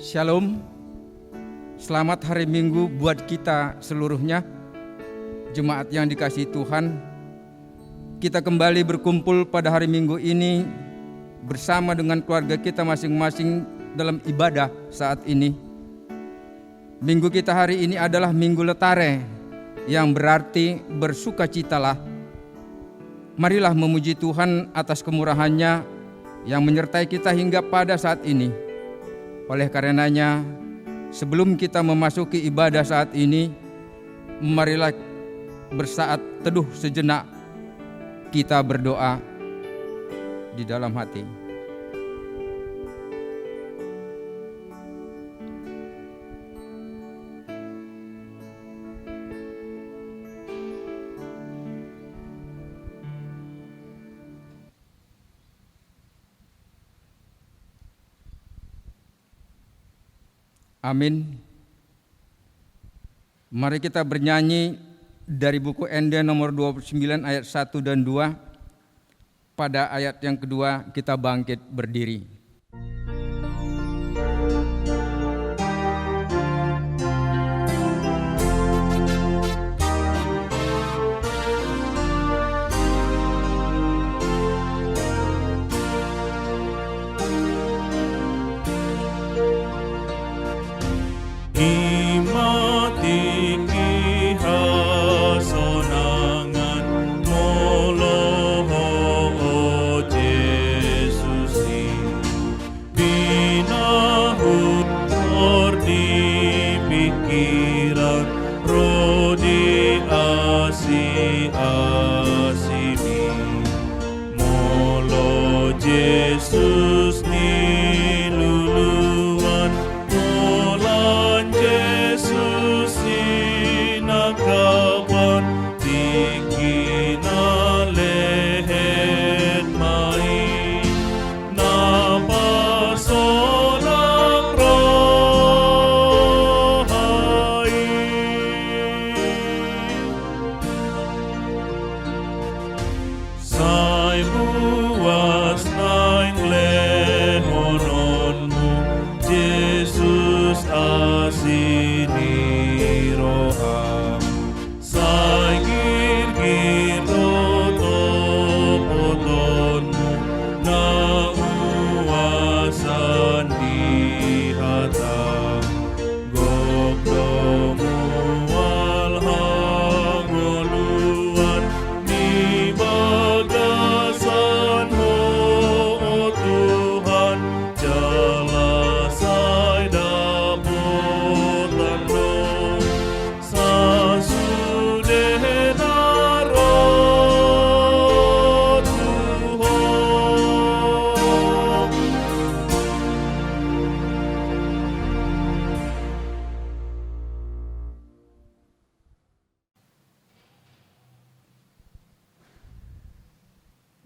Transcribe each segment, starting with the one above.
Shalom, selamat hari Minggu buat kita seluruhnya, jemaat yang dikasihi Tuhan. Kita kembali berkumpul pada hari Minggu ini bersama dengan keluarga kita masing-masing dalam ibadah saat ini. Minggu kita hari ini adalah Minggu Letare, yang berarti bersukacitalah. Marilah memuji Tuhan atas kemurahan-Nya yang menyertai kita hingga pada saat ini. Oleh karenanya, sebelum kita memasuki ibadah saat ini, marilah bersaat teduh sejenak, kita berdoa di dalam hati. Amin. Mari kita bernyanyi dari buku Ende nomor 29 ayat 1 dan 2. Pada ayat yang kedua kita bangkit berdiri.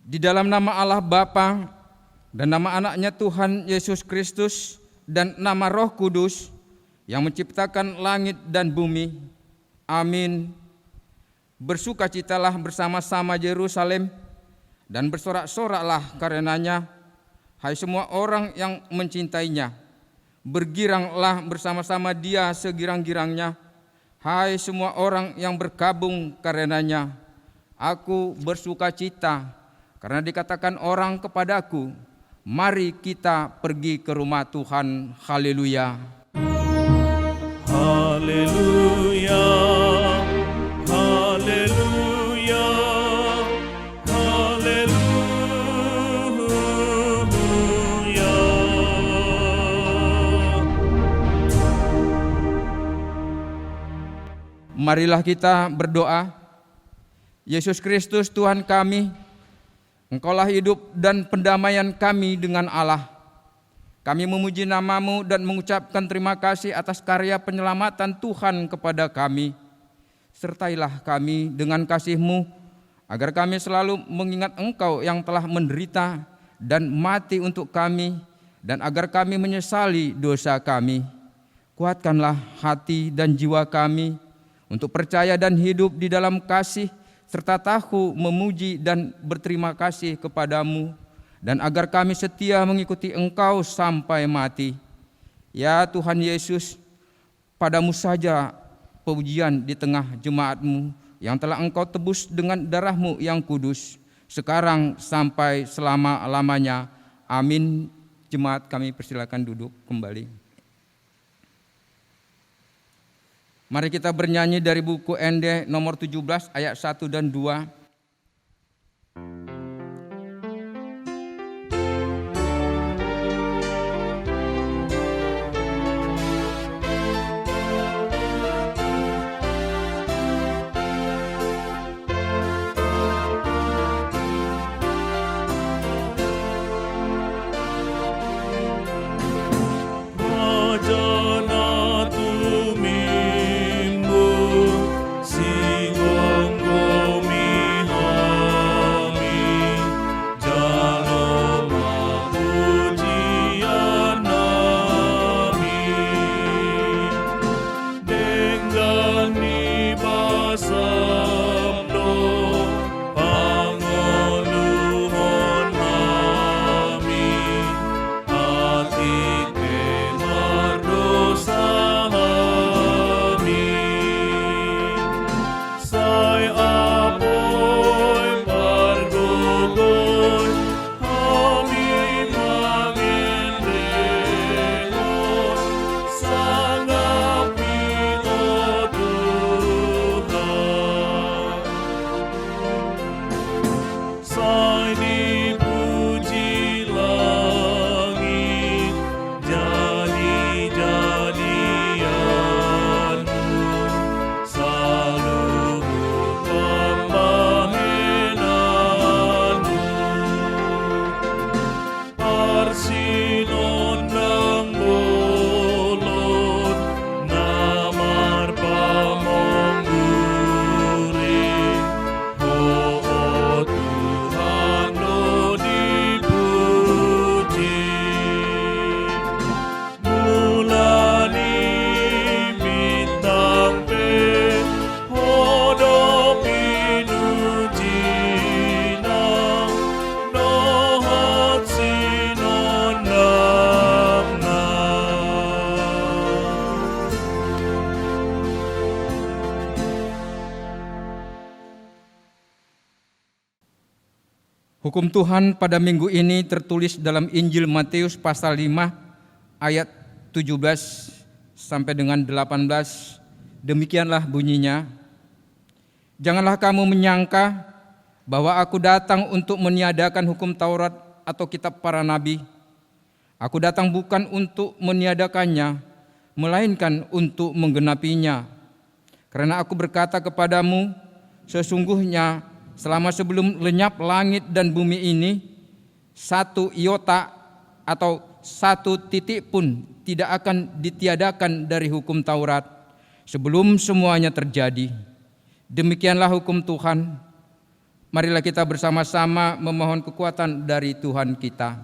Di dalam nama Allah Bapa dan nama anaknya Tuhan Yesus Kristus dan nama Roh Kudus yang menciptakan langit dan bumi. Amin. Bersukacitalah bersama-sama Yerusalem dan bersorak-soraklah karenanya, hai semua orang yang mencintainya. Bergiranglah bersama-sama Dia segirang-girangnya, hai semua orang yang berkabung karenanya. Aku bersukacita karena dikatakan orang kepadaku, mari kita pergi ke rumah Tuhan. Haleluya. Haleluya. Haleluya. Haleluya. Marilah kita berdoa. Yesus Kristus Tuhan kami, Engkaulah hidup dan pendamaian kami dengan Allah. Kami memuji nama-Mu dan mengucapkan terima kasih atas karya penyelamatan Tuhan kepada kami. Sertailah kami dengan kasih-Mu, agar kami selalu mengingat Engkau yang telah menderita dan mati untuk kami, dan agar kami menyesali dosa kami. Kuatkanlah hati dan jiwa kami untuk percaya dan hidup di dalam kasih, serta tahu memuji dan berterima kasih kepadamu, dan agar kami setia mengikuti Engkau sampai mati. Ya Tuhan Yesus, padamu saja pujian di tengah jemaat-Mu yang telah Engkau tebus dengan darah-Mu yang kudus, sekarang sampai selama-lamanya. Amin. Jemaat, kami persilakan duduk kembali. Mari kita bernyanyi dari buku ND nomor 17 ayat 1 dan 2. Hukum Tuhan pada minggu ini tertulis dalam Injil Matius pasal 5 ayat 17 sampai dengan 18. Demikianlah bunyinya. Janganlah kamu menyangka bahwa aku datang untuk meniadakan hukum Taurat atau kitab para nabi. Aku datang bukan untuk meniadakannya, melainkan untuk menggenapinya. Karena aku berkata kepadamu, sesungguhnya selama sebelum lenyap langit dan bumi ini, satu iota atau satu titik pun tidak akan ditiadakan dari hukum Taurat sebelum semuanya terjadi. Demikianlah hukum Tuhan. Marilah kita bersama-sama memohon kekuatan dari Tuhan kita.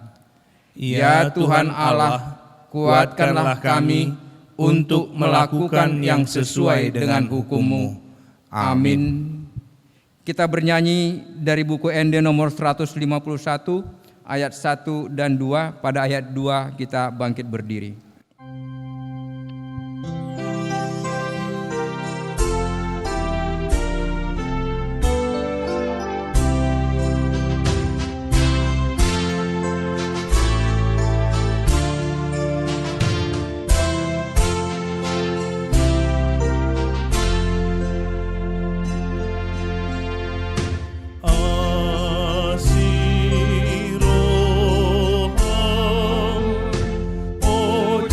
Ya Tuhan Allah, kuatkanlah kami untuk melakukan yang sesuai dengan hukum-Mu. Amin. Kita bernyanyi dari buku ND nomor 151 ayat 1 dan 2. Pada ayat 2 kita bangkit berdiri. Oh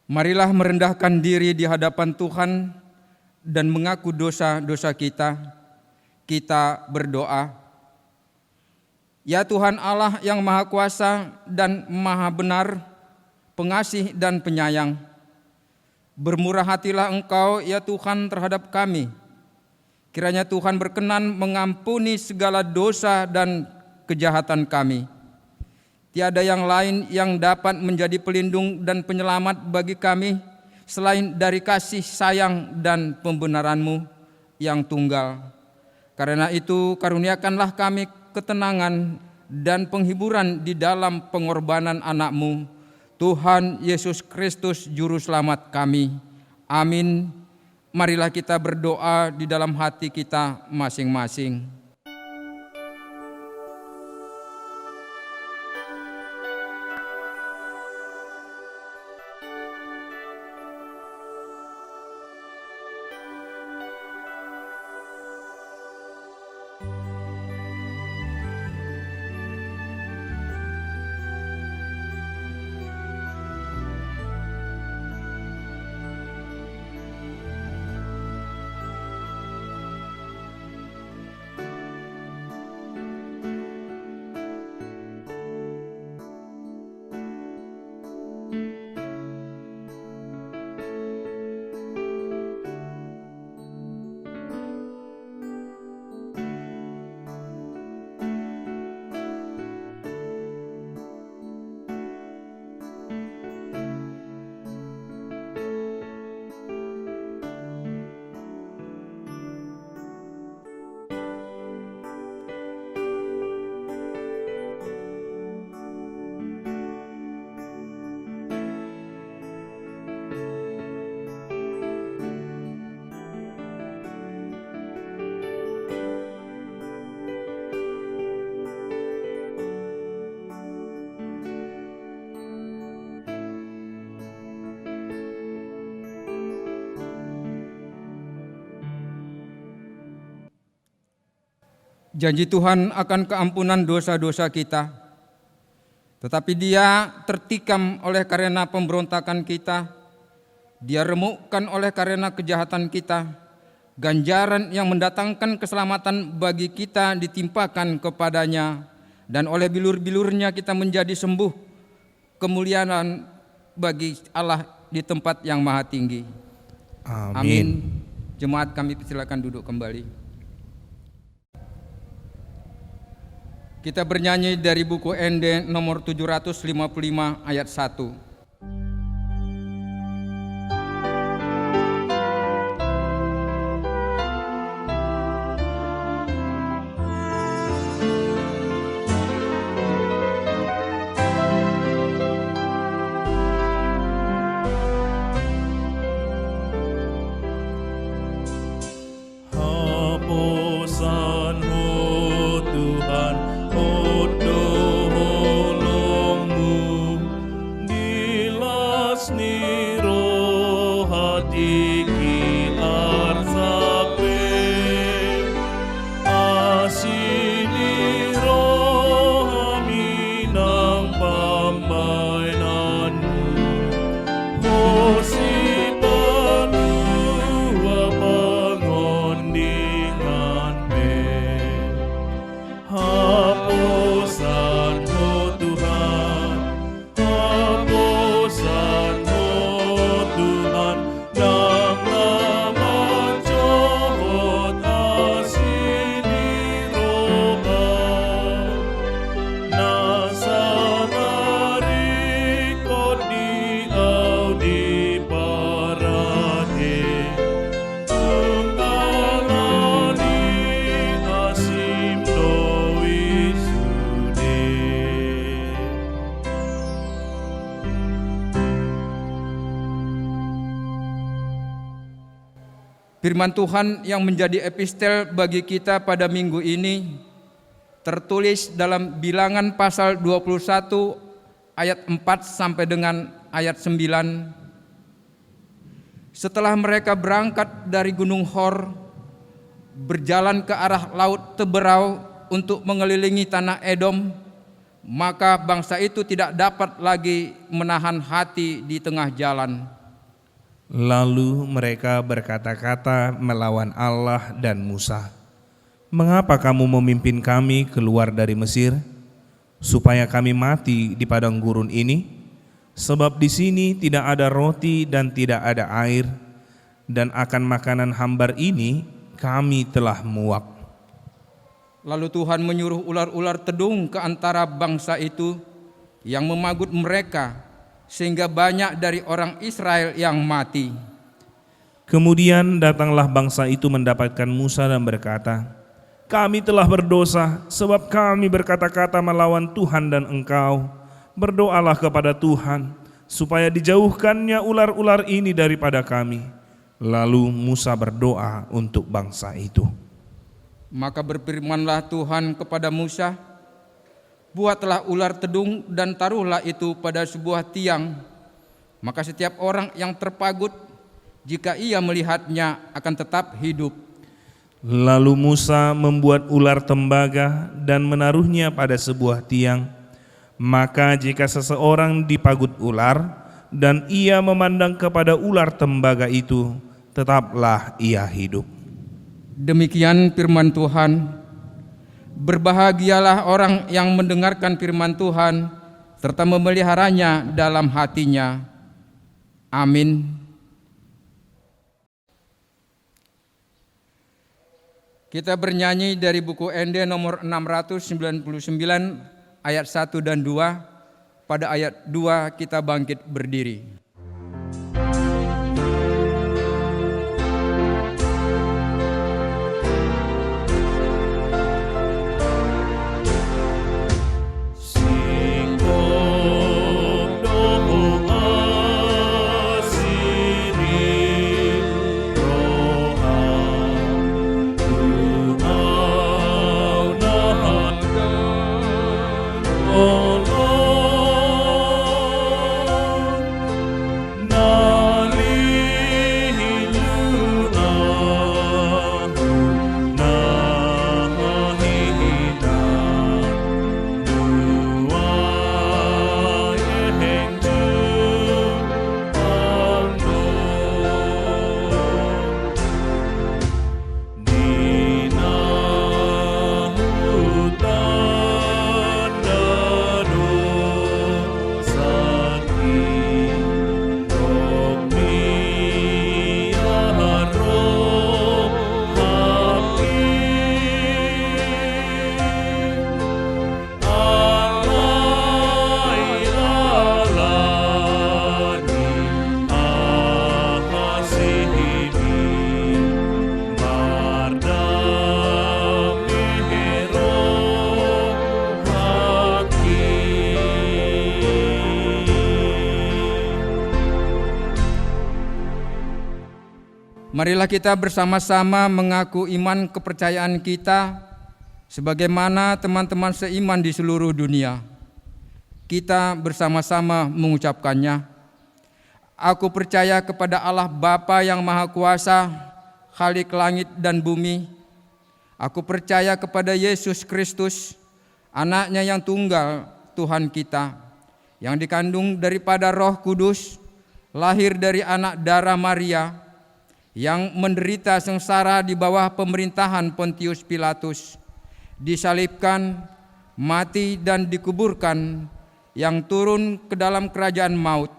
Marilah merendahkan diri di hadapan Tuhan dan mengaku dosa-dosa kita. Kita berdoa. Ya Tuhan Allah yang Maha Kuasa dan Maha Benar, pengasih dan penyayang, bermurah hatilah Engkau ya Tuhan terhadap kami. Kiranya Tuhan berkenan mengampuni segala dosa dan kejahatan kami. Tiada yang lain yang dapat menjadi pelindung dan penyelamat bagi kami selain dari kasih sayang dan pembenaran-Mu yang tunggal. Karena itu karuniakanlah kami ketenangan dan penghiburan di dalam pengorbanan anak-Mu, Tuhan Yesus Kristus Juru Selamat kami. Amin. Marilah kita berdoa di dalam hati kita masing-masing. Janji Tuhan akan keampunan dosa-dosa kita, tetapi Dia tertikam oleh karena pemberontakan kita, Dia remukkan oleh karena kejahatan kita. Ganjaran yang mendatangkan keselamatan bagi kita ditimpakan kepadanya, dan oleh bilur-bilurnya kita menjadi sembuh. Kemuliaan bagi Allah di tempat yang maha tinggi. Amin. Jemaat kami silakan duduk kembali. Kita bernyanyi dari buku ND nomor 755 ayat 1. Firman Tuhan yang menjadi epistel bagi kita pada minggu ini tertulis dalam Bilangan pasal 21 ayat 4 sampai dengan ayat 9. Setelah mereka berangkat dari Gunung Hor, berjalan ke arah Laut Teberau untuk mengelilingi tanah Edom, maka bangsa itu tidak dapat lagi menahan hati di tengah jalan. Lalu mereka berkata-kata melawan Allah dan Musa, "Mengapa kamu memimpin kami keluar dari Mesir, supaya kami mati di padang gurun ini? Sebab di sini tidak ada roti dan tidak ada air, dan akan makanan hambar ini kami telah muak." Lalu Tuhan menyuruh ular-ular tedung ke antara bangsa itu yang memagut mereka, sehingga banyak dari orang Israel yang mati. Kemudian datanglah bangsa itu mendapatkan Musa dan berkata, "Kami telah berdosa, sebab kami berkata-kata melawan Tuhan dan engkau. Berdoalah kepada Tuhan, supaya dijauhkannya ular-ular ini daripada kami." Lalu Musa berdoa untuk bangsa itu. Maka berfirmanlah Tuhan kepada Musa, "Buatlah ular tedung dan taruhlah itu pada sebuah tiang. Maka setiap orang yang terpagut, jika ia melihatnya, akan tetap hidup." Lalu Musa membuat ular tembaga dan menaruhnya pada sebuah tiang. Maka jika seseorang dipagut ular dan ia memandang kepada ular tembaga itu, tetaplah ia hidup. Demikian firman Tuhan. Berbahagialah orang yang mendengarkan firman Tuhan serta memeliharanya dalam hatinya. Amin. Kita bernyanyi dari buku ND nomor 699 ayat 1 dan 2. Pada ayat 2 kita bangkit berdiri. Marilah kita bersama-sama mengaku iman kepercayaan kita sebagaimana teman-teman seiman di seluruh dunia. Kita bersama-sama mengucapkannya. Aku percaya kepada Allah Bapa yang Maha Kuasa, Khalik langit dan bumi. Aku percaya kepada Yesus Kristus, Anaknya yang tunggal, Tuhan kita, yang dikandung daripada Roh Kudus, lahir dari anak darah Maria, yang menderita sengsara di bawah pemerintahan Pontius Pilatus, disalibkan, mati dan dikuburkan, yang turun ke dalam kerajaan maut.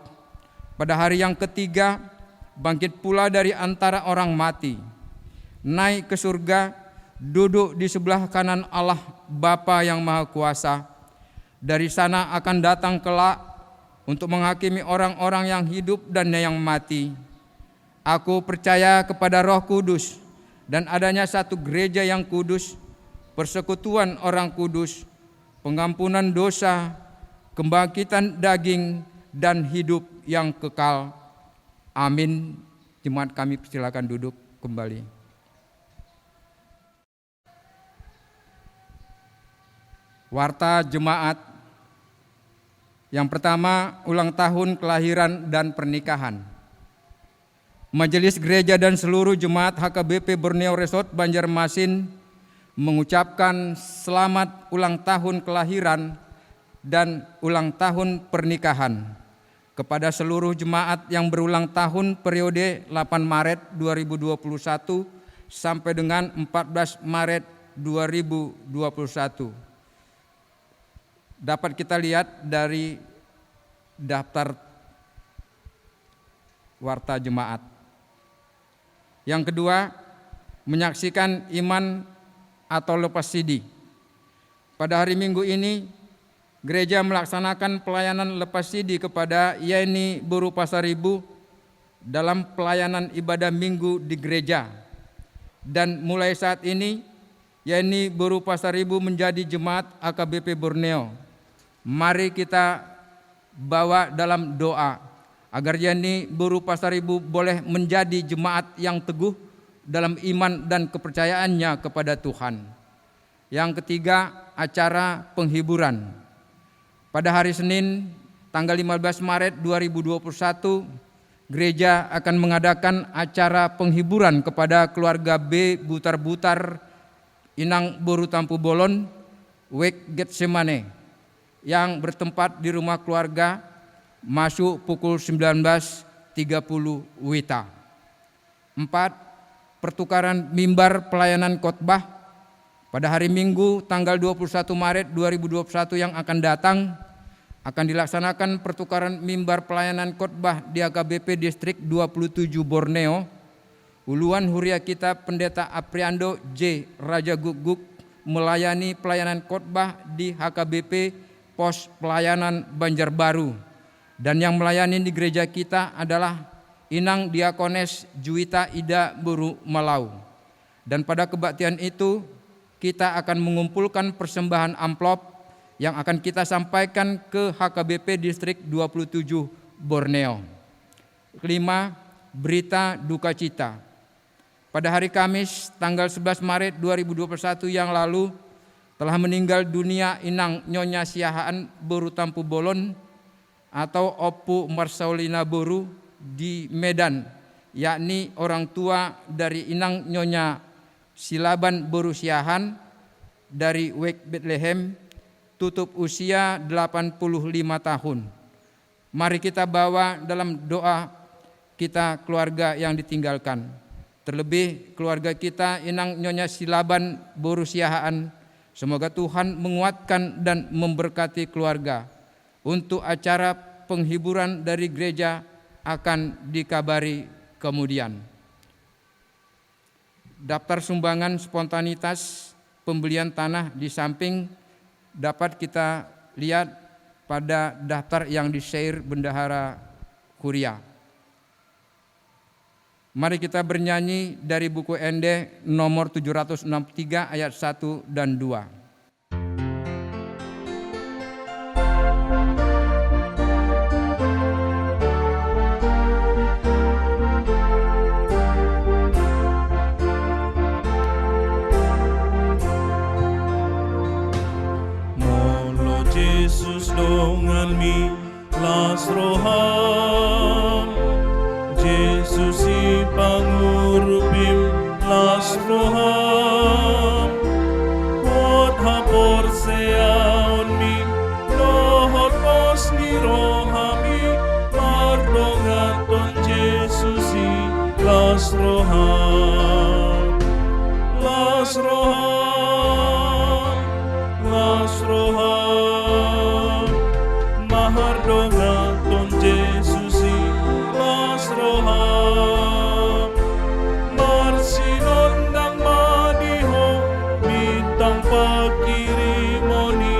Pada hari yang ketiga, bangkit pula dari antara orang mati, naik ke surga, duduk di sebelah kanan Allah Bapa yang Maha Kuasa. Dari sana akan datang kelak untuk menghakimi orang-orang yang hidup dan yang mati. Aku percaya kepada Roh Kudus dan adanya satu gereja yang kudus, persekutuan orang kudus, pengampunan dosa, kebangkitan daging, dan hidup yang kekal. Amin. Jemaat kami silakan duduk kembali. Warta jemaat. Yang pertama, ulang tahun kelahiran dan pernikahan. Majelis Gereja dan seluruh jemaat HKBP Borneo Resort Banjarmasin mengucapkan selamat ulang tahun kelahiran dan ulang tahun pernikahan kepada seluruh jemaat yang berulang tahun periode 8 Maret 2021 sampai dengan 14 Maret 2021. Dapat kita lihat dari daftar warta jemaat. Yang kedua, menyaksikan iman atau lepas sidi. Pada hari Minggu ini, gereja melaksanakan pelayanan lepas sidi kepada Yeni Boru Pasaribu dalam pelayanan ibadah minggu di gereja. Dan mulai saat ini, Yeni Boru Pasaribu menjadi jemaat AKBP Borneo. Mari kita bawa dalam doa agar Yeni Boru Pasaribu boleh menjadi jemaat yang teguh dalam iman dan kepercayaannya kepada Tuhan. Yang ketiga, acara penghiburan. Pada hari Senin tanggal 15 Maret 2021, gereja akan mengadakan acara penghiburan kepada keluarga B Butar-Butar Inang Boru Tampu Bolon, Wek Getsemane, yang bertempat di rumah keluarga, masuk pukul 19.30 WITA. 4. Pertukaran mimbar pelayanan khotbah pada hari Minggu tanggal 21 Maret 2021 yang akan datang, akan dilaksanakan pertukaran mimbar pelayanan khotbah di AKBP Distrik 27 Borneo. Uluan Huria kita Pendeta Apriando J. Raja Guguk melayani pelayanan khotbah di HKBP Pos Pelayanan Banjarbaru, dan yang melayani di gereja kita adalah Inang Diakones Juwita Ida Boru Malau. Dan pada kebaktian itu kita akan mengumpulkan persembahan amplop yang akan kita sampaikan ke HKBP Distrik 27 Borneo. 5. Berita duka cita. Pada hari Kamis tanggal 11 Maret 2021 yang lalu telah meninggal dunia Inang Nyonya Siahaan Boru Tampu Bolon atau Opu Marsaulina Boru di Medan, yakni orang tua dari Inang Nyonya Silaban Boru Siahaan dari Wek Bethlehem, tutup usia 85 tahun. Mari kita bawa dalam doa kita keluarga yang ditinggalkan. Terlebih keluarga kita Inang Nyonya Silaban Boru Siahaan, semoga Tuhan menguatkan dan memberkati keluarga. Untuk acara penghiburan dari gereja akan dikabari kemudian. Daftar sumbangan spontanitas pembelian tanah di samping dapat kita lihat pada daftar yang di-share Bendahara Huria. Mari kita bernyanyi dari buku Ende nomor 763 ayat 1 dan 2. Molo Jesus dongan mi las roham, Jesus si pangurupim las roham, hot hapor seaon mi lohot os ni rohami, mardongaton Jesus si las roham, las roham, las roham, mahardongaton Jesus si las roham, marsinon nang maniho mitang pakirimoni,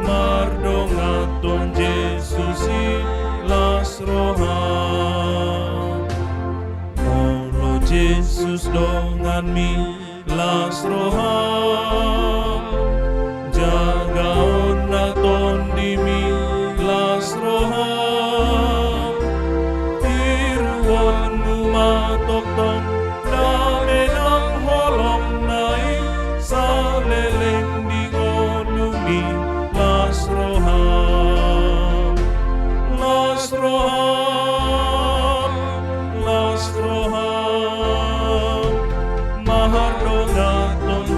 mardongaton Jesus si las roham. Molo Jesus dongan mi las roham, jagaon naton di mi las roham, tiruan mu matokton dame nang holom nai, saleleng di ngonumi las roham, las roham, las roham, mahardongaton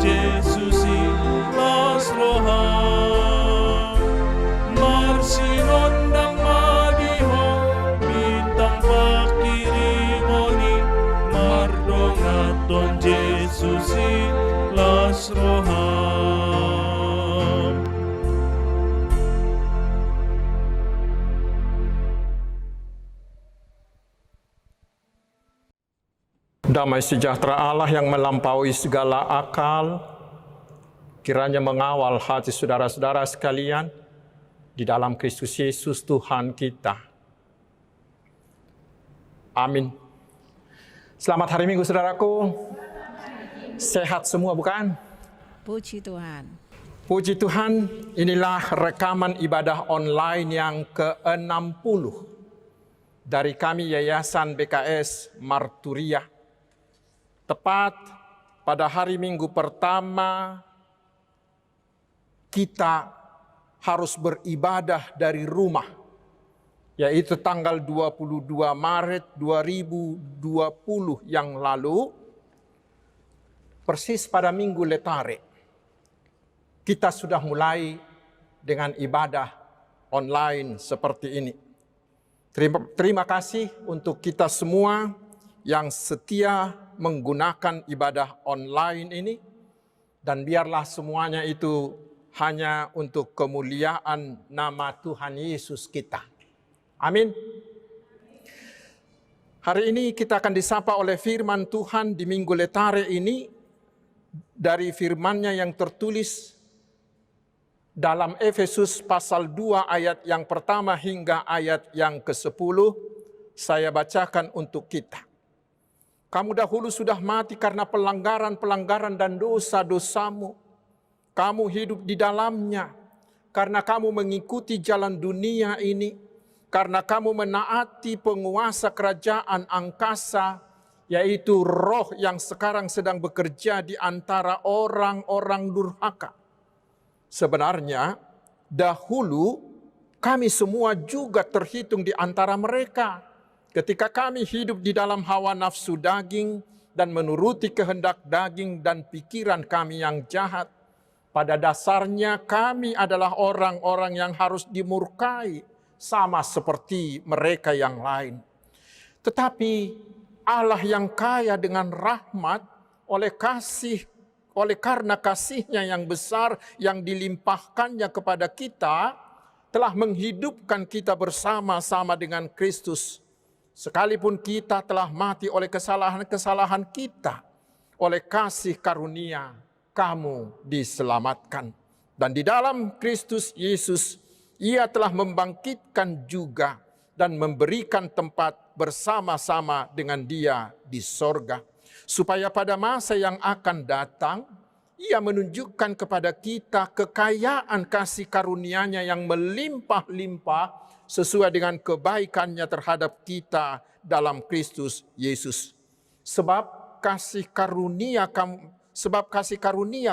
Damai sejahtera Allah yang melampaui segala akal, kiranya mengawal hati saudara-saudara sekalian di dalam Kristus Yesus Tuhan kita. Amin. Selamat hari Minggu, saudaraku. Sehat semua, bukan? Puji Tuhan. Puji Tuhan, inilah rekaman ibadah online yang ke-60 dari kami Yayasan BKS Marturia. Tepat pada hari Minggu pertama, kita harus beribadah dari rumah, yaitu tanggal 22 Maret 2020 yang lalu, persis pada Minggu Letare. Kita sudah mulai dengan ibadah online seperti ini. Terima kasih untuk kita semua yang setia menggunakan ibadah online ini, dan biarlah semuanya itu hanya untuk kemuliaan nama Tuhan Yesus kita. Amin. Hari ini kita akan disapa oleh firman Tuhan di Minggu Letare ini, dari firman-Nya yang tertulis dalam Efesus pasal 2 ayat yang pertama hingga ayat yang ke-10. Saya bacakan untuk kita. Kamu dahulu sudah mati karena pelanggaran-pelanggaran dan dosa-dosamu. Kamu hidup di dalamnya karena kamu mengikuti jalan dunia ini, karena kamu menaati penguasa kerajaan angkasa, yaitu roh yang sekarang sedang bekerja di antara orang-orang durhaka. Sebenarnya, dahulu kami semua juga terhitung di antara mereka, ketika kami hidup di dalam hawa nafsu daging dan menuruti kehendak daging dan pikiran kami yang jahat. Pada dasarnya kami adalah orang-orang yang harus dimurkai, sama seperti mereka yang lain. Tetapi Allah yang kaya dengan rahmat, oleh karena kasih-Nya yang besar yang dilimpahkannya kepada kita, telah menghidupkan kita bersama-sama dengan Kristus. Sekalipun kita telah mati oleh kesalahan-kesalahan kita, oleh kasih karunia kamu diselamatkan. Dan di dalam Kristus Yesus, Ia telah membangkitkan juga dan memberikan tempat bersama-sama dengan Dia di sorga. Supaya pada masa yang akan datang, Ia menunjukkan kepada kita kekayaan kasih karunia-Nya yang melimpah-limpah sesuai dengan kebaikan-Nya terhadap kita dalam Kristus Yesus. Sebab kasih karunia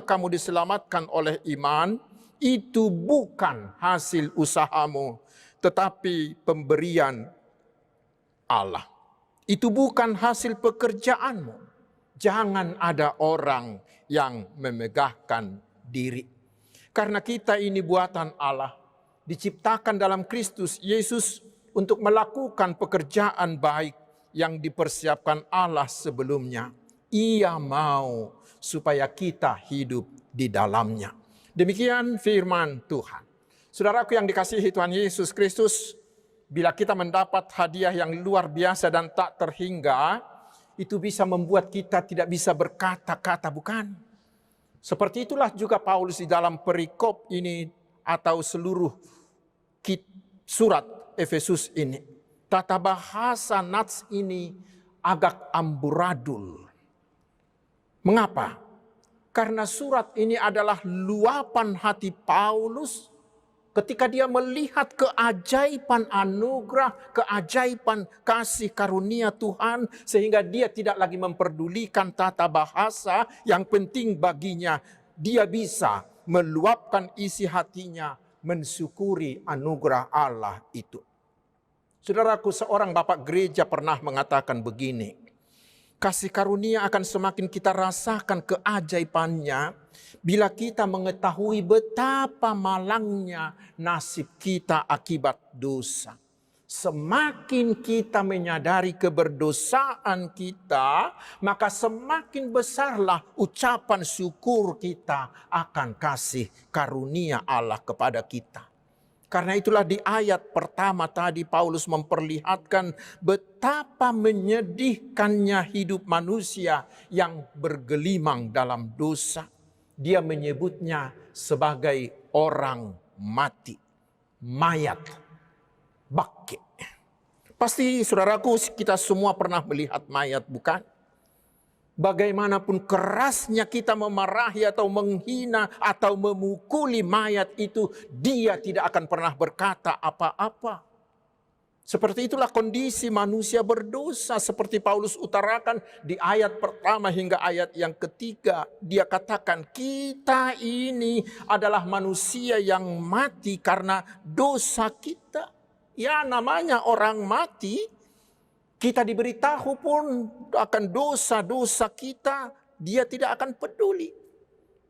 kamu diselamatkan oleh iman, itu bukan hasil usahamu, tetapi pemberian Allah. Itu bukan hasil pekerjaanmu. Jangan ada orang yang memegahkan diri. Karena kita ini buatan Allah, diciptakan dalam Kristus Yesus untuk melakukan pekerjaan baik yang dipersiapkan Allah sebelumnya. Ia mau supaya kita hidup di dalamnya. Demikian firman Tuhan. Saudaraku yang dikasihi Tuhan Yesus Kristus, bila kita mendapat hadiah yang luar biasa dan tak terhingga, itu bisa membuat kita tidak bisa berkata-kata, bukan? Seperti itulah juga Paulus di dalam perikop ini atau seluruh surat Efesus ini. Tata bahasa nats ini agak amburadul. Mengapa? Karena surat ini adalah luapan hati Paulus ketika dia melihat keajaiban anugerah, keajaiban kasih karunia Tuhan, sehingga dia tidak lagi memperdulikan tata bahasa. Yang penting baginya, dia bisa meluapkan isi hatinya, mensyukuri anugerah Allah itu. Saudaraku, seorang bapak gereja pernah mengatakan begini, kasih karunia akan semakin kita rasakan keajaibannya bila kita mengetahui betapa malangnya nasib kita akibat dosa. Semakin kita menyadari keberdosaan kita, maka semakin besarlah ucapan syukur kita akan kasih karunia Allah kepada kita. Karena itulah di ayat pertama tadi Paulus memperlihatkan betapa menyedihkannya hidup manusia yang bergelimang dalam dosa. Dia menyebutnya sebagai orang mati, mayat, bangkit. Pasti saudaraku, kita semua pernah melihat mayat, bukan? Bagaimanapun kerasnya kita memarahi atau menghina atau memukuli mayat itu, dia tidak akan pernah berkata apa-apa. Seperti itulah kondisi manusia berdosa, seperti Paulus utarakan di ayat pertama hingga ayat yang ketiga. Dia katakan kita ini adalah manusia yang mati karena dosa kita. Ya, namanya orang mati. Kita diberitahu pun akan dosa-dosa kita, dia tidak akan peduli.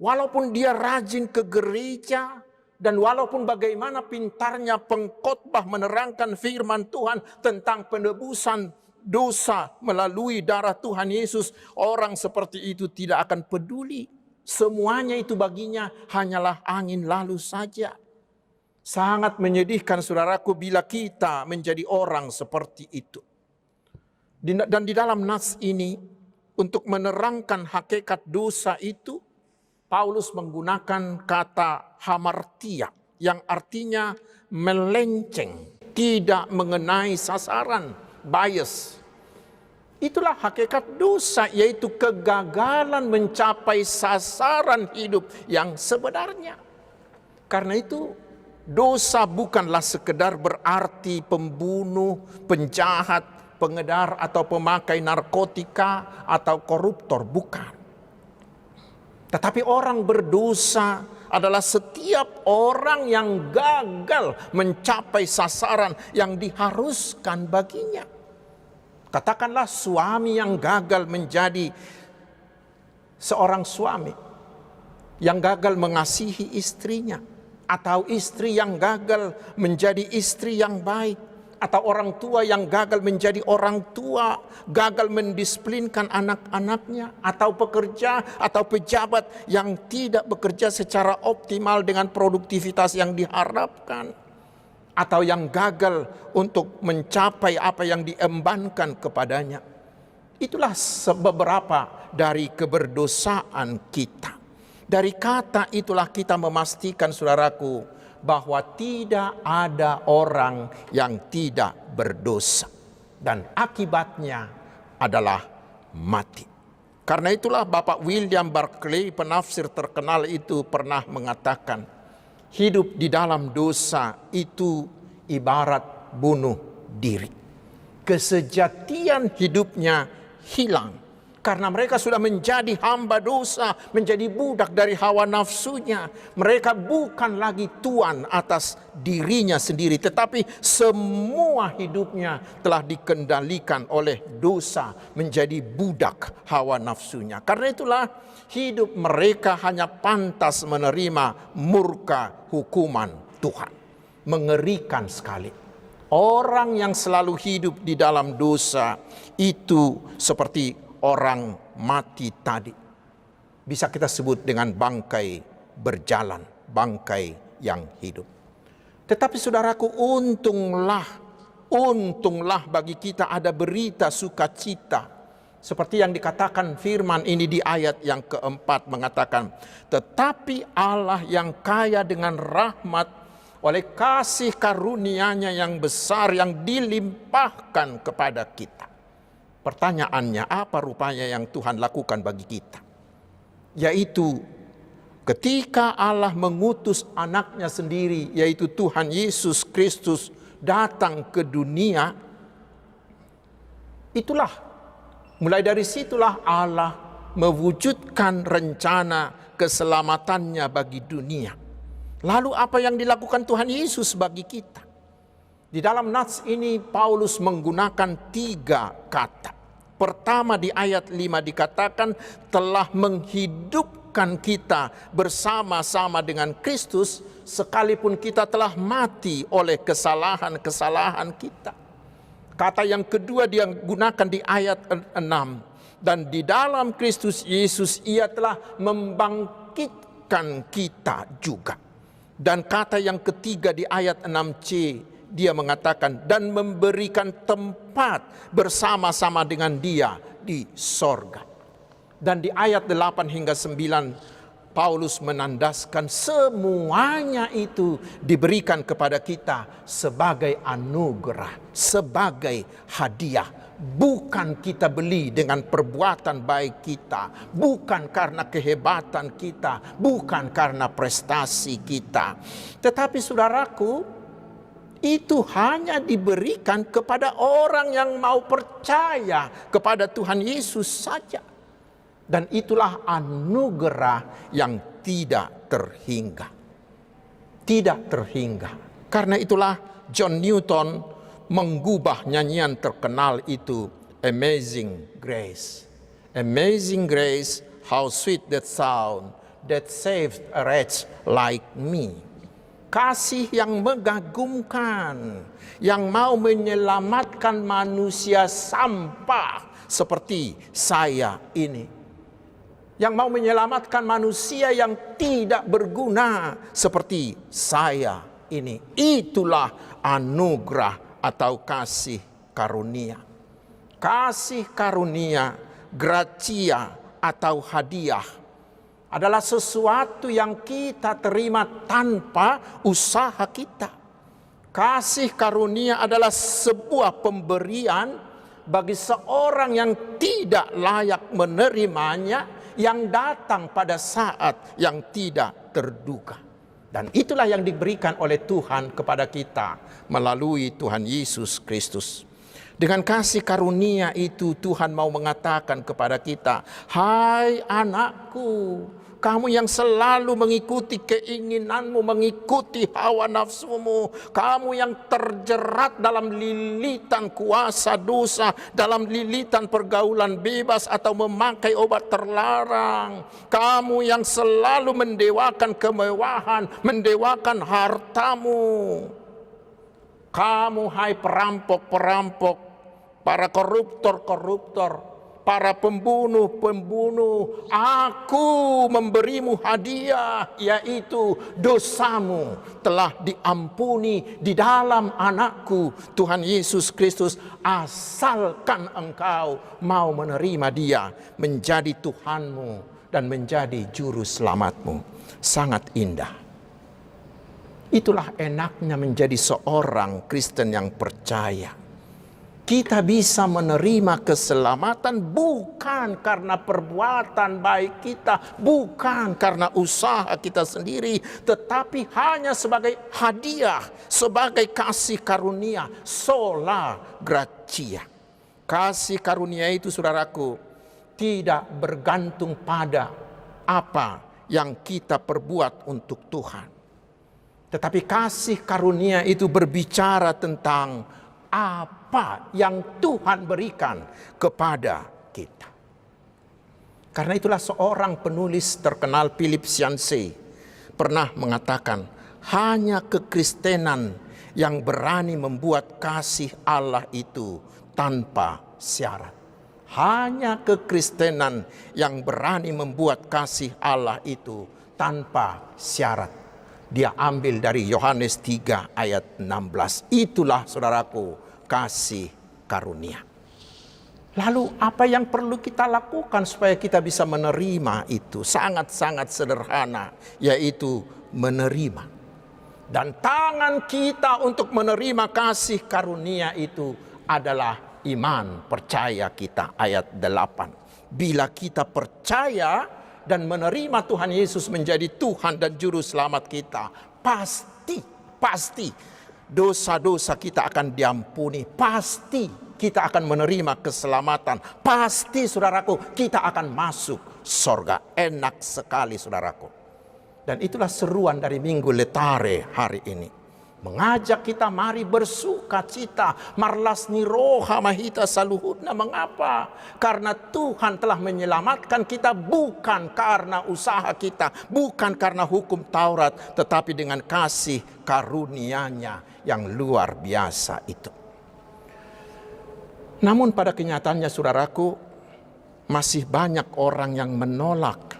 Walaupun dia rajin ke gereja, dan walaupun bagaimana pintarnya pengkhotbah menerangkan firman Tuhan tentang penebusan dosa melalui darah Tuhan Yesus, orang seperti itu tidak akan peduli. Semuanya itu baginya hanyalah angin lalu saja. Sangat menyedihkan saudaraku bila kita menjadi orang seperti itu. Dan di dalam nas ini, untuk menerangkan hakikat dosa itu, Paulus menggunakan kata hamartia, yang artinya melenceng, tidak mengenai sasaran, bias. Itulah hakikat dosa, yaitu kegagalan mencapai sasaran hidup yang sebenarnya. Karena itu, dosa bukanlah sekedar berarti pembunuh, penjahat, pengedar atau pemakai narkotika atau koruptor, bukan. Tetapi orang berdosa adalah setiap orang yang gagal mencapai sasaran yang diharuskan baginya. Katakanlah suami yang gagal menjadi seorang suami, yang gagal mengasihi istrinya, atau istri yang gagal menjadi istri yang baik, atau orang tua yang gagal menjadi orang tua, gagal mendisiplinkan anak-anaknya, atau pekerja atau pejabat yang tidak bekerja secara optimal dengan produktivitas yang diharapkan, atau yang gagal untuk mencapai apa yang diembankan kepadanya. Itulah beberapa dari keberdosaan kita. Dari kata itulah kita memastikan, saudaraku, bahwa tidak ada orang yang tidak berdosa, dan akibatnya adalah mati. Karena itulah Bapak William Barclay, penafsir terkenal itu, pernah mengatakan, hidup di dalam dosa itu ibarat bunuh diri. Kesejatian hidupnya hilang karena mereka sudah menjadi hamba dosa, menjadi budak dari hawa nafsunya. Mereka bukan lagi tuan atas dirinya sendiri, tetapi semua hidupnya telah dikendalikan oleh dosa, menjadi budak hawa nafsunya. Karena itulah hidup mereka hanya pantas menerima murka hukuman Tuhan. Mengerikan sekali. Orang yang selalu hidup di dalam dosa itu seperti orang mati tadi. Bisa kita sebut dengan bangkai berjalan, bangkai yang hidup. Tetapi saudaraku, untunglah bagi kita ada berita sukacita. Seperti yang dikatakan firman ini di ayat yang keempat mengatakan, tetapi Allah yang kaya dengan rahmat oleh kasih karunia-Nya yang besar yang dilimpahkan kepada kita. Pertanyaannya, apa rupanya yang Tuhan lakukan bagi kita? Yaitu ketika Allah mengutus anaknya sendiri, yaitu Tuhan Yesus Kristus, datang ke dunia, mulai dari situlah Allah mewujudkan rencana keselamatannya bagi dunia. Lalu apa yang dilakukan Tuhan Yesus bagi kita? Di dalam nats ini Paulus menggunakan 3 kata. Pertama, di ayat 5 dikatakan telah menghidupkan kita bersama-sama dengan Kristus sekalipun kita telah mati oleh kesalahan-kesalahan kita. Kata yang kedua dia gunakan di ayat 6. Dan di dalam Kristus Yesus ia telah membangkitkan kita juga. Dan kata yang ketiga di ayat 6c, dia mengatakan, dan memberikan tempat bersama-sama dengan dia di sorga. Dan di ayat 8 hingga 9, Paulus menandaskan semuanya itu diberikan kepada kita sebagai anugerah, sebagai hadiah. Bukan kita beli dengan perbuatan baik kita, bukan karena kehebatan kita, bukan karena prestasi kita. Tetapi saudaraku, itu hanya diberikan kepada orang yang mau percaya kepada Tuhan Yesus saja. Dan itulah anugerah yang tidak terhingga. Tidak terhingga. Karena itulah John Newton mengubah nyanyian terkenal itu, Amazing Grace. Amazing grace, how sweet that sound, that saved a wretch like me. Kasih yang mengagumkan, yang mau menyelamatkan manusia sampah seperti saya ini. Yang mau menyelamatkan manusia yang tidak berguna seperti saya ini. Itulah anugerah atau kasih karunia. Kasih karunia, gratia atau hadiah adalah sesuatu yang kita terima tanpa usaha kita. Kasih karunia adalah sebuah pemberian bagi seorang yang tidak layak menerimanya, yang datang pada saat yang tidak terduga. Dan itulah yang diberikan oleh Tuhan kepada kita melalui Tuhan Yesus Kristus. Dengan kasih karunia itu Tuhan mau mengatakan kepada kita, hai anakku, kamu yang selalu mengikuti keinginanmu, mengikuti hawa nafsumu, kamu yang terjerat dalam lilitan kuasa dosa, dalam lilitan pergaulan bebas atau memakai obat terlarang, kamu yang selalu mendewakan kemewahan, mendewakan hartamu, kamu hai perampok-perampok, para koruptor-koruptor, para pembunuh-pembunuh, aku memberimu hadiah, yaitu dosamu telah diampuni di dalam anakku Tuhan Yesus Kristus, asalkan engkau mau menerima dia menjadi Tuhanmu dan menjadi juru selamatmu. Sangat indah. Itulah enaknya menjadi seorang Kristen yang percaya. Kita bisa menerima keselamatan bukan karena perbuatan baik kita, bukan karena usaha kita sendiri, tetapi hanya sebagai hadiah, sebagai kasih karunia, sola gratia. Kasih karunia itu, saudaraku, tidak bergantung pada apa yang kita perbuat untuk Tuhan. Tetapi kasih karunia itu berbicara tentang apa yang Tuhan berikan kepada kita. Karena itulah seorang penulis terkenal, Philip Yancey, pernah mengatakan, hanya kekristenan yang berani membuat kasih Allah itu tanpa syarat. Hanya kekristenan yang berani membuat kasih Allah itu tanpa syarat. Dia ambil dari Yohanes 3 ayat 16. Itulah, saudaraku, kasih karunia. Lalu apa yang perlu kita lakukan supaya kita bisa menerima itu? Sangat-sangat sederhana, yaitu menerima. Dan tangan kita untuk menerima kasih karunia itu adalah iman, percaya kita, ayat 8. Bila kita percaya dan menerima Tuhan Yesus menjadi Tuhan dan Juru Selamat kita, pasti dosa-dosa kita akan diampuni, pasti kita akan menerima keselamatan, pasti, saudaraku, kita akan masuk sorga. Enak sekali, saudaraku. Dan itulah seruan dari Minggu Letare hari ini. Mengajak kita mari bersuka cita, marlasni roha mahita saluhudna. Mengapa? Karena Tuhan telah menyelamatkan kita bukan karena usaha kita, bukan karena hukum Taurat, tetapi dengan kasih karunia-Nya yang luar biasa itu. Namun pada kenyataannya, saudaraku, masih banyak orang yang menolak,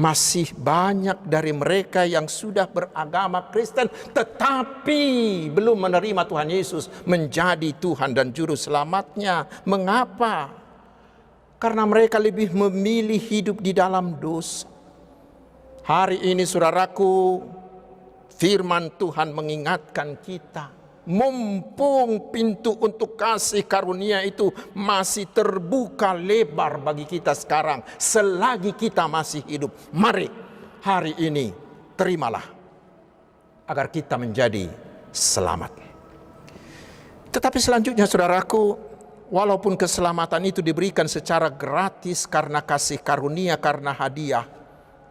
masih banyak dari mereka yang sudah beragama Kristen tetapi belum menerima Tuhan Yesus menjadi Tuhan dan Juru Selamatnya. Mengapa? Karena mereka lebih memilih hidup di dalam dosa. Hari ini saudaraku, firman Tuhan mengingatkan kita, mumpung pintu untuk kasih karunia itu masih terbuka lebar bagi kita sekarang, selagi kita masih hidup, mari hari ini terimalah agar kita menjadi selamat. Tetapi selanjutnya saudaraku, walaupun keselamatan itu diberikan secara gratis karena kasih karunia, karena hadiah,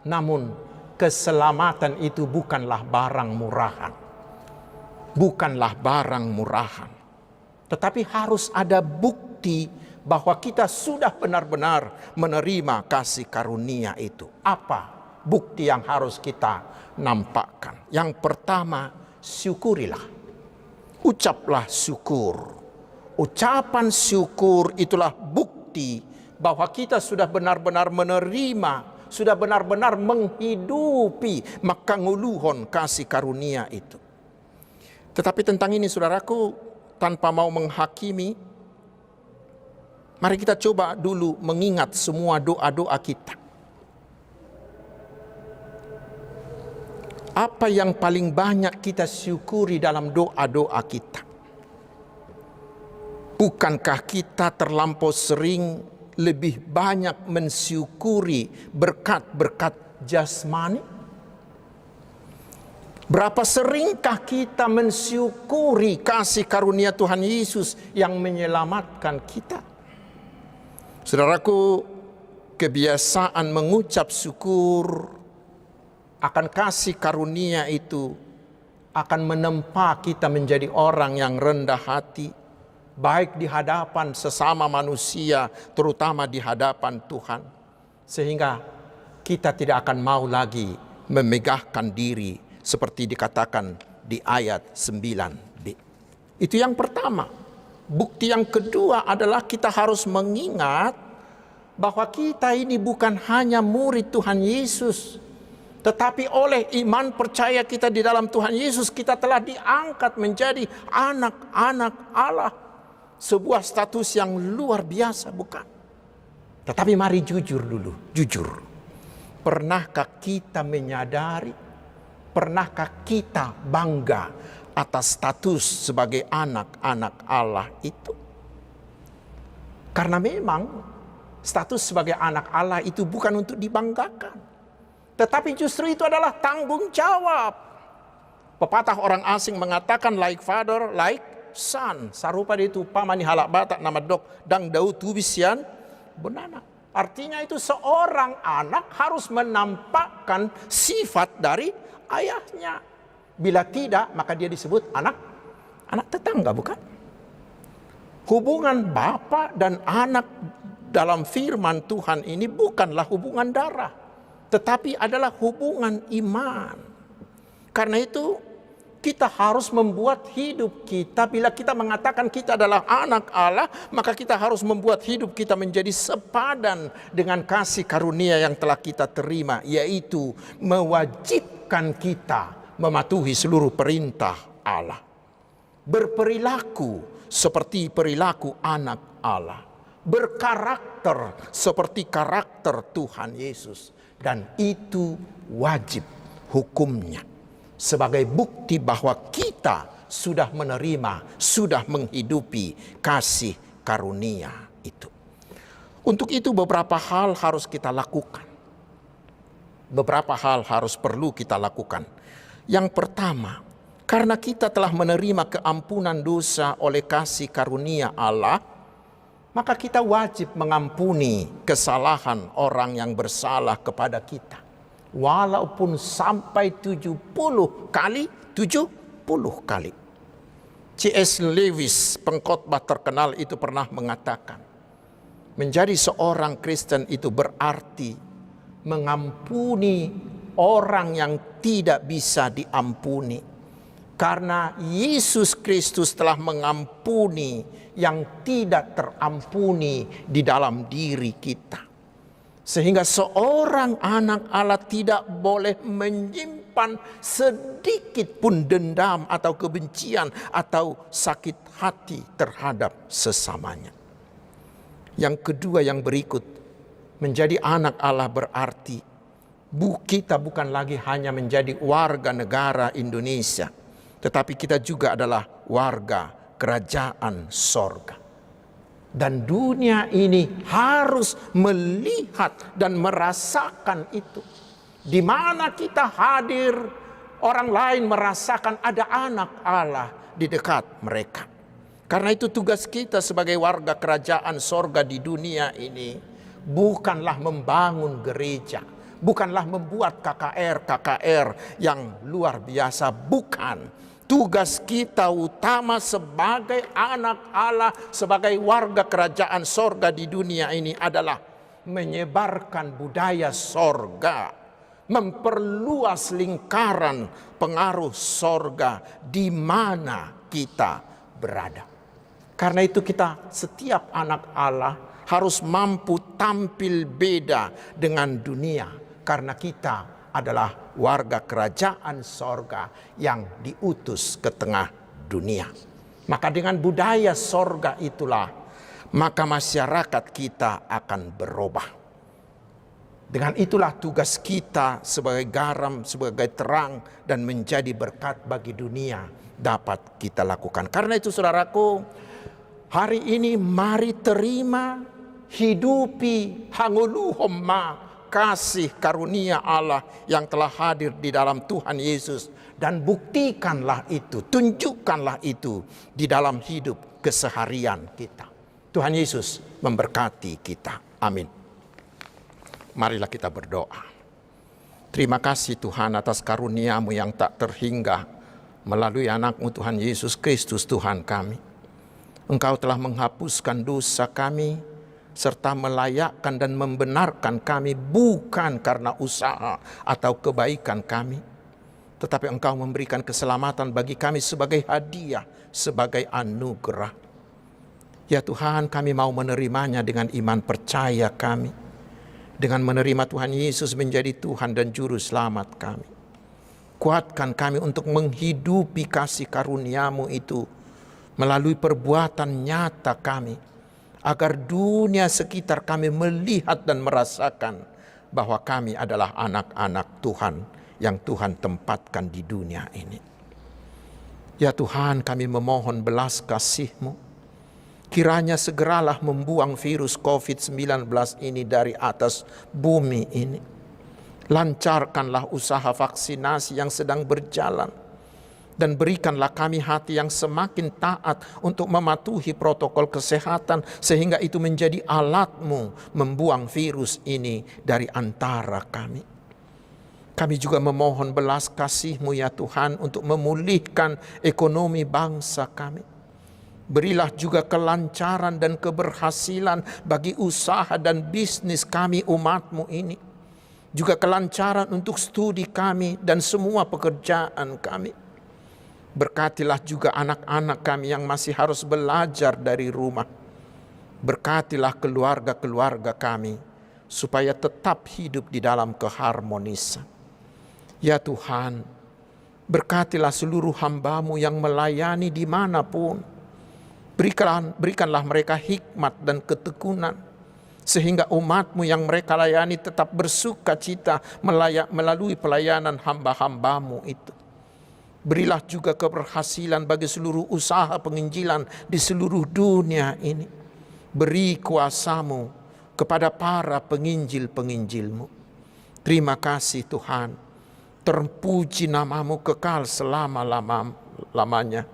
namun keselamatan itu bukanlah barang murahan. Bukanlah barang murahan, tetapi harus ada bukti bahwa kita sudah benar-benar menerima kasih karunia itu. Apa bukti yang harus kita nampakkan? Yang pertama, syukurilah. Ucaplah syukur. Ucapan syukur itulah bukti bahwa kita sudah benar-benar menerima, sudah benar-benar menghidupi makanguluhon kasih karunia itu. Tetapi tentang ini saudaraku, tanpa mau menghakimi, mari kita coba dulu mengingat semua doa-doa kita. Apa yang paling banyak kita syukuri dalam doa-doa kita? Bukankah kita terlampau sering lebih banyak mensyukuri berkat-berkat jasmani? Berapa seringkah kita mensyukuri kasih karunia Tuhan Yesus yang menyelamatkan kita? Saudaraku, kebiasaan mengucap syukur akan kasih karunia itu akan menempa kita menjadi orang yang rendah hati, baik di hadapan sesama manusia, terutama di hadapan Tuhan. Sehingga kita tidak akan mau lagi memegahkan diri seperti dikatakan di ayat 9b. Itu yang pertama. Bukti yang kedua adalah kita harus mengingat bahwa kita ini bukan hanya murid Tuhan Yesus, tetapi oleh iman percaya kita di dalam Tuhan Yesus, kita telah diangkat menjadi anak-anak Allah. Sebuah status yang luar biasa, bukan? Tetapi mari jujur dulu, jujur. Pernahkah kita menyadari, pernahkah kita bangga atas status sebagai anak-anak Allah itu? Karena memang status sebagai anak Allah itu bukan untuk dibanggakan, tetapi justru itu adalah tanggung jawab. Pepatah orang asing mengatakan like father, like son. Sarupa itu pamani halak batak nama dok dang dau tubisian benana. Artinya itu seorang anak harus menampakkan sifat dari ayahnya. Bila tidak, maka dia disebut anak tetangga, bukan? Hubungan bapa dan anak dalam firman Tuhan ini bukanlah hubungan darah, tetapi adalah hubungan iman. Karena itu kita harus membuat hidup kita, bila kita mengatakan kita adalah anak Allah, maka kita harus membuat hidup kita menjadi sepadan dengan kasih karunia yang telah kita terima, yaitu mewajibkan kita mematuhi seluruh perintah Allah. Berperilaku seperti perilaku anak Allah. Berkarakter seperti karakter Tuhan Yesus. Dan itu wajib hukumnya. Sebagai bukti bahwa kita sudah menerima, sudah menghidupi kasih karunia itu. Untuk itu beberapa hal harus kita lakukan. Beberapa hal harus perlu kita lakukan. Yang pertama, karena kita telah menerima keampunan dosa oleh kasih karunia Allah, maka kita wajib mengampuni kesalahan orang yang bersalah kepada kita. Walaupun sampai 70 kali. C.S. Lewis, pengkhotbah terkenal itu pernah mengatakan, menjadi seorang Kristen itu berarti mengampuni orang yang tidak bisa diampuni. Karena Yesus Kristus telah mengampuni yang tidak terampuni di dalam diri kita. Sehingga seorang anak Allah tidak boleh menyimpan sedikit pun dendam atau kebencian atau sakit hati terhadap sesamanya. Yang kedua yang berikut, menjadi anak Allah berarti kita bukan lagi hanya menjadi warga negara Indonesia, tetapi kita juga adalah warga kerajaan sorga. Dan dunia ini harus melihat dan merasakan itu. Di mana kita hadir, orang lain merasakan ada anak Allah di dekat mereka. Karena itu tugas kita sebagai warga kerajaan sorga di dunia ini bukanlah membangun gereja, bukanlah membuat KKR yang luar biasa, bukan. Tugas kita utama sebagai anak Allah, sebagai warga kerajaan sorga di dunia ini adalah menyebarkan budaya sorga, memperluas lingkaran pengaruh sorga di mana kita berada. Karena itu setiap anak Allah harus mampu tampil beda dengan dunia, karena kita adalah warga kerajaan sorga yang diutus ke tengah dunia. Maka dengan budaya sorga itulah, maka masyarakat kita akan berubah. Dengan itulah tugas kita sebagai garam, sebagai terang, dan menjadi berkat bagi dunia dapat kita lakukan. Karena itu saudaraku, hari ini mari terima, hidupi, hanguluhom kasih karunia Allah yang telah hadir di dalam Tuhan Yesus, dan buktikanlah itu, tunjukkanlah itu di dalam hidup keseharian kita. Tuhan Yesus memberkati kita. Amin. Marilah kita berdoa. Terima kasih Tuhan atas karunia-Mu yang tak terhingga melalui anak-Mu Tuhan Yesus Kristus Tuhan kami. Engkau telah menghapuskan dosa kami, serta melayakkan dan membenarkan kami bukan karena usaha atau kebaikan kami, tetapi Engkau memberikan keselamatan bagi kami sebagai hadiah, sebagai anugerah. Ya Tuhan, kami mau menerimanya dengan iman percaya kami, dengan menerima Tuhan Yesus menjadi Tuhan dan Juru Selamat kami. Kuatkan kami untuk menghidupi kasih karunia-Mu itu melalui perbuatan nyata kami, agar dunia sekitar kami melihat dan merasakan bahwa kami adalah anak-anak Tuhan yang Tuhan tempatkan di dunia ini. Ya Tuhan, kami memohon belas kasih-Mu. Kiranya segeralah membuang virus COVID-19 ini dari atas bumi ini. Lancarkanlah usaha vaksinasi yang sedang berjalan, dan berikanlah kami hati yang semakin taat untuk mematuhi protokol kesehatan, sehingga itu menjadi alat-Mu membuang virus ini dari antara kami. Kami juga memohon belas kasih-Mu ya Tuhan untuk memulihkan ekonomi bangsa kami. Berilah juga kelancaran dan keberhasilan bagi usaha dan bisnis kami umat-Mu ini. Juga kelancaran untuk studi kami dan semua pekerjaan kami. Berkatilah juga anak-anak kami yang masih harus belajar dari rumah. Berkatilah keluarga-keluarga kami supaya tetap hidup di dalam keharmonisan. Ya Tuhan, berkatilah seluruh hamba-Mu yang melayani dimanapun. Berikanlah mereka hikmat dan ketekunan, sehingga umat-Mu yang mereka layani tetap bersuka cita melalui pelayanan hamba-hamba-Mu itu. Berilah juga keberhasilan bagi seluruh usaha penginjilan di seluruh dunia ini. Beri kuasa-Mu kepada para penginjil-penginjil-Mu. Terima kasih Tuhan. Terpuji nama-Mu kekal selama-lamanya.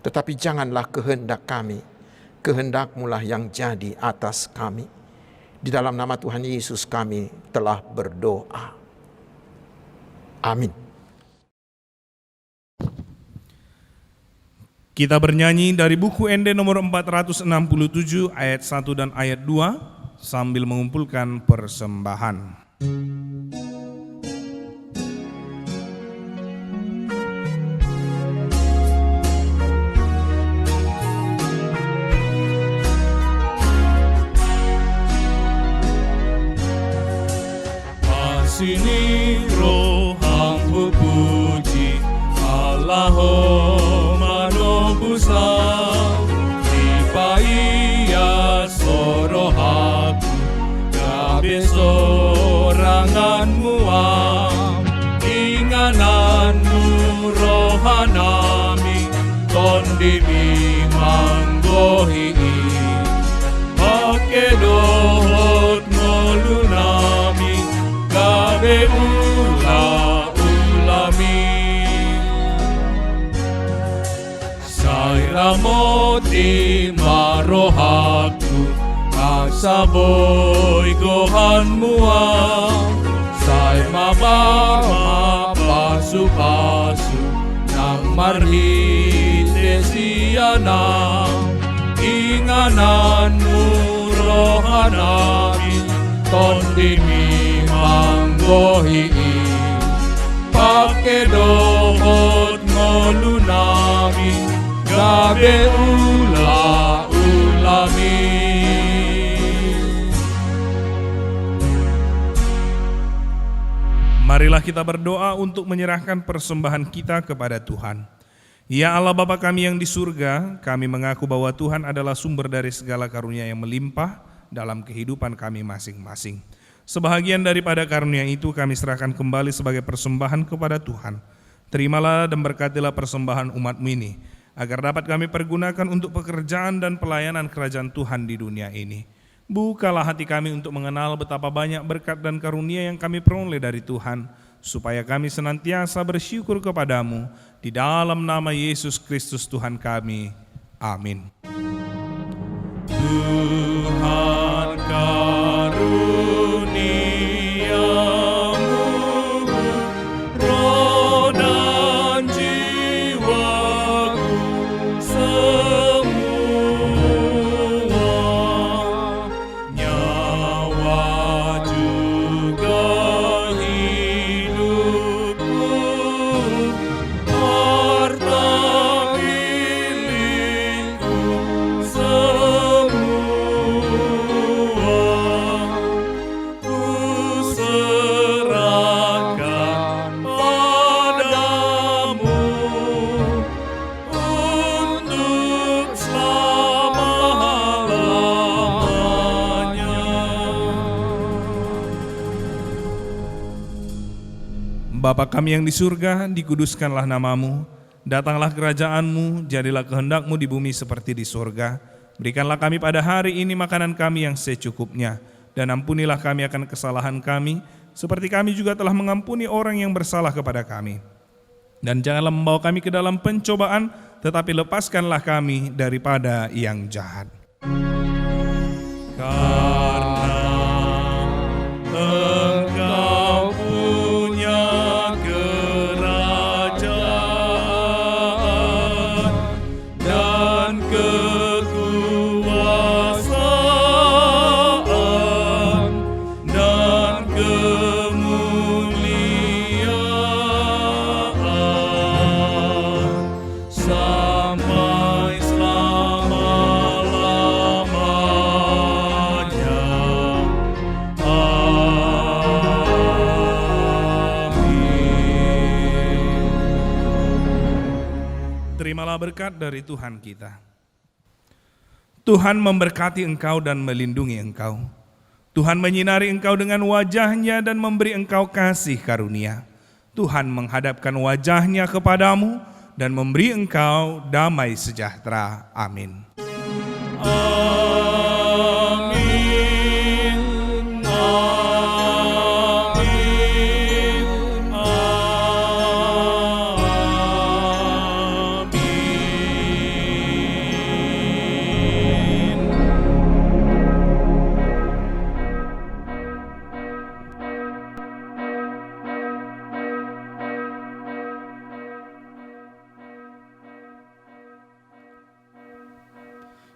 Tetapi janganlah kehendak kami, kehendak-Mu lah yang jadi atas kami. Di dalam nama Tuhan Yesus kami telah berdoa. Amin. Kita bernyanyi dari buku ND nomor 467 ayat 1 dan ayat 2 sambil mengumpulkan persembahan. Allaho manobusa Dipaia sorohaku Gabe soranganmu Ingananmu rohanami Tondimi manggohi Pake dohot ngolunami Gabe ulami Sairamoti marohaku Asaboy gohan mua Sai mabama pasu-pasu Nang marhite siyana Ingananmu rohanami Tondimi manggohi Pake dohot ngolunami Gabe ulami Marilah kita berdoa untuk menyerahkan persembahan kita kepada Tuhan. Ya Allah Bapa kami yang di surga, kami mengaku bahwa Tuhan adalah sumber dari segala karunia yang melimpah dalam kehidupan kami masing-masing. Sebahagian daripada karunia itu kami serahkan kembali sebagai persembahan kepada Tuhan. Terimalah dan berkatilah persembahan umat-Mu ini, agar dapat kami pergunakan untuk pekerjaan dan pelayanan kerajaan Tuhan di dunia ini. Bukalah hati kami untuk mengenal betapa banyak berkat dan karunia yang kami peroleh dari Tuhan, supaya kami senantiasa bersyukur kepadamu, di dalam nama Yesus Kristus Tuhan kami. Amin. Tuhan karuniamu roh dan jiwaku semua nyawa juga hidupku harta milikku semua ku serahkan padamu untuk selama-lamanya. Bapa kami yang di surga, dikuduskanlah namamu, datanglah kerajaanmu, jadilah kehendakmu di bumi seperti di surga. Berikanlah kami pada hari ini makanan kami yang secukupnya, dan ampunilah kami akan kesalahan kami, seperti kami juga telah mengampuni orang yang bersalah kepada kami. Dan janganlah membawa kami ke dalam pencobaan, tetapi lepaskanlah kami daripada yang jahat. Karena Engkau punya kerajaan dan kekuasaan dan kemuliaan sampai selama-lamanya. Amin. Terimalah berkat dari Tuhan kita. Tuhan memberkati engkau dan melindungi engkau. Tuhan menyinari engkau dengan wajah-Nya dan memberi engkau kasih karunia. Tuhan menghadapkan wajah-Nya kepadamu dan memberi engkau damai sejahtera. Amin. Amin. Amin. Amin.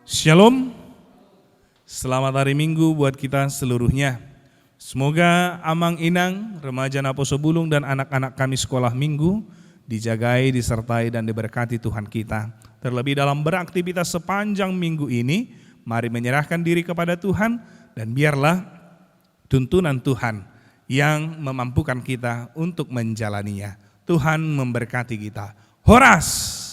Shalom. Selamat hari Minggu buat kita seluruhnya. Semoga Amang Inang, remaja Naposo Bulung dan anak-anak kami sekolah minggu dijagai, disertai dan diberkati Tuhan kita. Terlebih dalam beraktivitas sepanjang minggu ini, mari menyerahkan diri kepada Tuhan dan biarlah tuntunan Tuhan yang memampukan kita untuk menjalaninya. Tuhan memberkati kita. Horas.